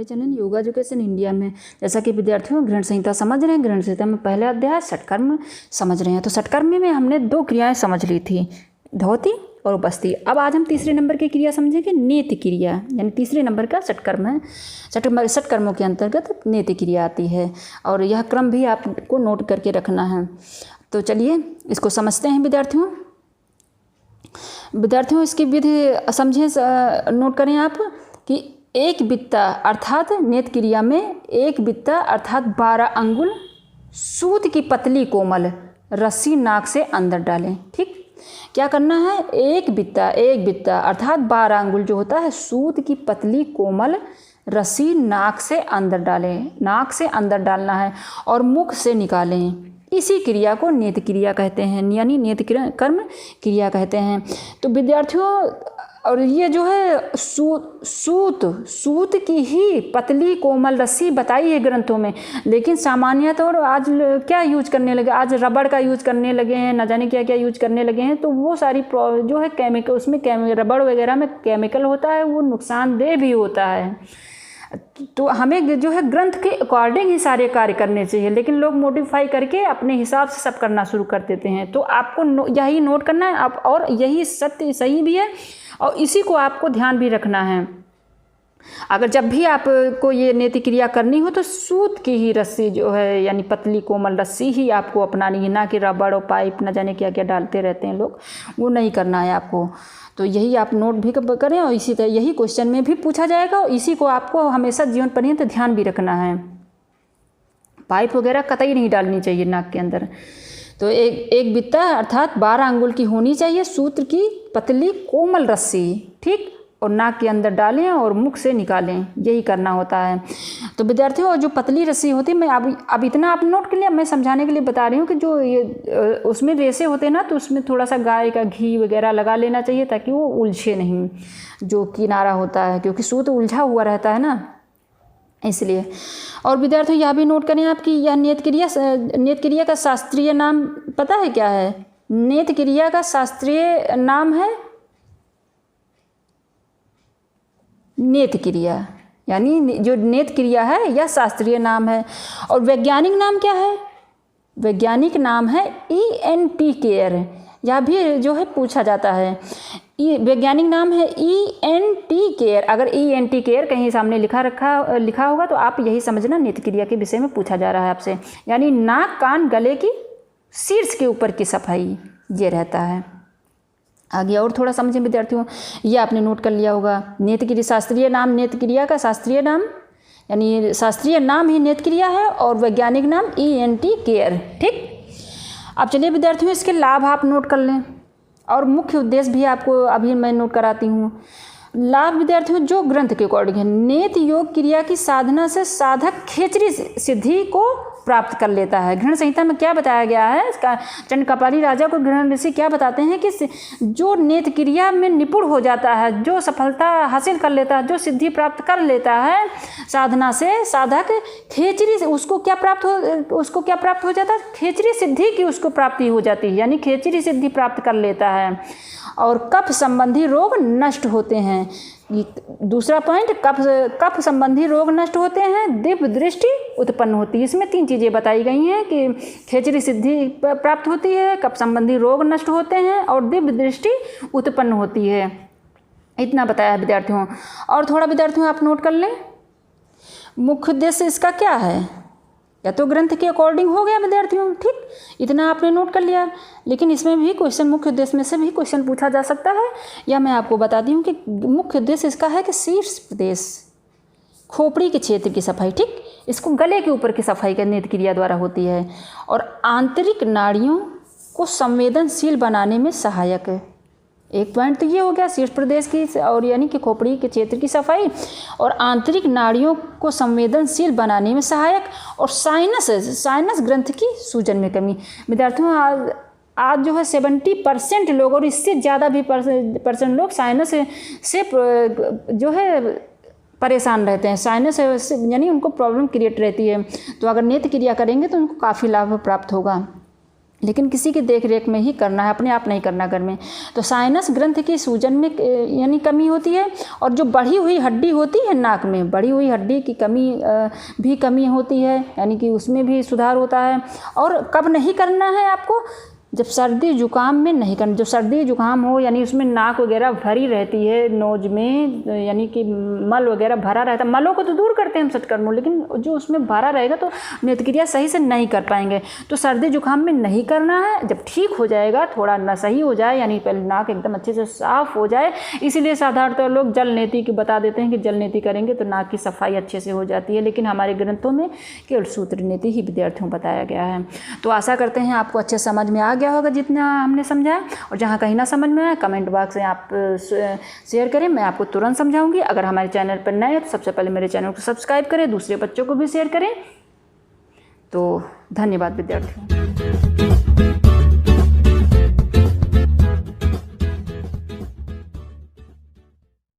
हमारे channel yoga education India में। जैसा कि विद्यार्थियों ग्रहण संहिता समझ रहे हैं, ग्रहण संहिता में पहला अध्याय षटकर्म समझ रहे हैं। तो षटकर्म में हमने 2 क्रियाएं समझ ली थी, धोती और उपस्थि। अब आज हम तीसरे नंबर की क्रिया समझेंगे, नेति क्रिया, यानी तीसरे नंबर का षटकर्म है। षटकर्मों के अंतर्गत नेति क्रिया आती है और यह क्रम भी आपको नोट करके रखना है। तो चलिए इसको समझते हैं विद्यार्थियों इसकी विधि समझें, नोट करें आप कि एक बित्ता अर्थात नेत क्रिया में एक बित्ता अर्थात 12 अंगुल सूत की पतली कोमल रस्सी नाक से अंदर डालें। ठीक, क्या करना है, एक बित्ता अर्थात 12 अंगुल जो होता है सूत की पतली कोमल रस्सी नाक से अंदर डालें, नाक से अंदर डालना है और मुख से निकालें। इसी क्रिया को नेत क्रिया कहते हैं, यानी नेत कर्म क्रिया कहते हैं। तो विद्यार्थियों और ये जो है सूत की ही पतली कोमल रस्सी बताई है ग्रंथों में, लेकिन सामान्यतः और आज क्या यूज करने लगे, आज रबड़ का यूज करने लगे हैं, न जाने क्या क्या यूज करने लगे हैं। तो वो सारी जो है केमिकल, उसमें रबड़ वगैरह में केमिकल होता है, वो नुकसानदेह भी होता है। तो हमें जो है ग्रंथ के अकॉर्डिंग ही सारे कार्य करने चाहिए, लेकिन लोग मॉडिफाई करके अपने हिसाब से सब करना शुरू कर देते हैं। तो आपको यही नोट करना है आप, और यही सत्य सही भी है और इसी को आपको ध्यान भी रखना है। अगर जब भी आपको ये नेति क्रिया करनी हो तो सूत की ही रस्सी जो है, यानी पतली कोमल रस्सी ही आपको अपनानी है, ना कि रबड़ और पाइप न जाने क्या क्या डालते रहते हैं लोग, वो नहीं करना है आपको। तो यही आप नोट भी करें और इसी तरह यही क्वेश्चन में भी पूछा जाएगा और इसी को आपको हमेशा जीवन पर्यंत ध्यान भी रखना है। पाइप वगैरह कतई नहीं डालनी चाहिए नाक के अंदर। तो एक बित्ता अर्थात 12 अंगुल की होनी चाहिए सूत्र की पतली कोमल रस्सी, ठीक, और नाक के अंदर डालें और मुख से निकालें, यही करना होता है। तो विद्यार्थियों जो पतली रस्सी होती है, मैं अब इतना आप नोट कर लिया, मैं समझाने के लिए बता रही हूँ कि जो ये उसमें रेसे होते हैं ना, तो उसमें थोड़ा सा गाय का घी वगैरह लगा लेना चाहिए ताकि वो उलझे नहीं, जो किनारा होता है, क्योंकि सूत उलझा हुआ रहता है ना, इसलिए। और विद्यार्थियों यह भी नोट करें आपकी यह नेत क्रिया का शास्त्रीय नाम पता है क्या है? नेत क्रिया का शास्त्रीय नाम है नेत क्रिया, यानी जो नेत क्रिया है यह शास्त्रीय नाम है। और वैज्ञानिक नाम क्या है? वैज्ञानिक नाम है ENT केयर, यह भी जो है पूछा जाता है। वैज्ञानिक नाम है ENT केयर। अगर ENT केयर कहीं सामने लिखा होगा तो आप यही समझना नेत क्रिया के विषय में पूछा जा रहा है आपसे, यानी नाक कान गले की शीर्ष के ऊपर की सफाई, ये रहता है। आगे और थोड़ा समझें विद्यार्थियों, ये आपने नोट कर लिया होगा। नेत क्रिया शास्त्रीय नाम, नेत क्रिया का शास्त्रीय नाम, यानी शास्त्रीय नाम ही नेत क्रिया है और वैज्ञानिक नाम ENT केयर। ठीक, अब चलिए विद्यार्थियों इसके लाभ आप नोट कर लें और मुख्य उद्देश्य भी आपको अभी मैं नोट कराती हूँ। लाभ विद्यार्थियों जो ग्रंथ के अकॉर्डिंग है, नेत योग क्रिया की साधना से साधक खेचरी सिद्धि को प्राप्त कर लेता है। ग्रहण संहिता में क्या बताया गया है, इसका चंडकपाली राजा को ग्रहण ऋषि क्या बताते हैं कि जो नेत क्रिया में निपुण हो जाता है, जो सफलता हासिल कर लेता है, जो सिद्धि प्राप्त कर लेता है साधना से, साधक खेचरी से उसको क्या प्राप्त हो जाता है? खेचरी सिद्धि की उसको प्राप्ति हो जाती है, यानी खेचरी सिद्धि प्राप्त कर लेता है और कफ संबंधी रोग नष्ट होते हैं। दूसरा पॉइंट, कफ संबंधी रोग नष्ट होते हैं, दिव्य दृष्टि उत्पन्न होती है। इसमें 3 चीज़ें बताई गई हैं कि खेचरी सिद्धि प्राप्त होती है, कफ संबंधी रोग नष्ट होते हैं और दिव्य दृष्टि उत्पन्न होती है। इतना बताया विद्यार्थियों। और थोड़ा विद्यार्थियों आप नोट कर लें, मुख्य उद्देश्य इसका क्या है, या तो ग्रंथ के अकॉर्डिंग हो गया विद्यार्थियों, ठीक, इतना आपने नोट कर लिया। लेकिन इसमें भी क्वेश्चन, मुख्य उद्देश्य में से भी क्वेश्चन पूछा जा सकता है, या मैं आपको बताती हूँ कि मुख्य उद्देश्य इसका है कि शीर्ष प्रदेश खोपड़ी के क्षेत्र की सफाई, ठीक, इसको गले के ऊपर की सफाई का नेत क्रिया द्वारा होती है और आंतरिक नाड़ियों को संवेदनशील बनाने में सहायक है। एक पॉइंट तो ये हो गया शीर्ष प्रदेश की, और यानी कि खोपड़ी के क्षेत्र की सफाई और आंतरिक नाड़ियों को संवेदनशील बनाने में सहायक, और साइनस ग्रंथ की सूजन में कमी। विद्यार्थियों आज जो है 70% लोग और इससे ज़्यादा भी परसेंट लोग साइनस से जो है परेशान रहते हैं, साइनस यानी उनको प्रॉब्लम क्रिएट रहती है। तो अगर नेत क्रिया करेंगे तो उनको काफ़ी लाभ प्राप्त होगा। लेकिन किसी की देख रेख में ही करना है, अपने आप नहीं करना घर में। तो साइनस ग्रंथि की सूजन में यानी कमी होती है, और जो बढ़ी हुई हड्डी होती है नाक में, बढ़ी हुई हड्डी की कमी होती है, यानी कि उसमें भी सुधार होता है। और कब नहीं करना है आपको, जब सर्दी जुकाम में नहीं करना। जब सर्दी जुकाम हो यानी उसमें नाक वगैरह भरी रहती है, नोज में यानी कि मल वगैरह भरा रहता है, मलों को तो दूर करते हैं हम सत्कर्म, लेकिन जो उसमें भरा रहेगा तो नेत्र क्रिया सही से नहीं कर पाएंगे। तो सर्दी जुकाम में नहीं करना है। जब ठीक हो जाएगा, थोड़ा न सही हो जाए, यानी पहले नाक एकदम अच्छे से साफ हो जाए, इसीलिए साधारणतः लोग जल नेति की बता देते हैं कि जल नेति करेंगे तो नाक की सफाई अच्छे से हो जाती है, लेकिन हमारे ग्रंथों में केवल सूत्र नेति ही विद्यार्थियों को बताया गया है। तो आशा करते हैं आपको अच्छे समझ में आ गया होगा जितना हमने समझाया, और जहाँ कहीं ना समझ में आए कमेंट बॉक्स में आप शेयर करें, मैं आपको तुरंत समझाऊंगी। अगर हमारे चैनल पर नए हैं तो सबसे पहले मेरे चैनल को सब्सक्राइब करें, दूसरे बच्चों को भी शेयर करें। तो धन्यवाद विद्यार्थियों।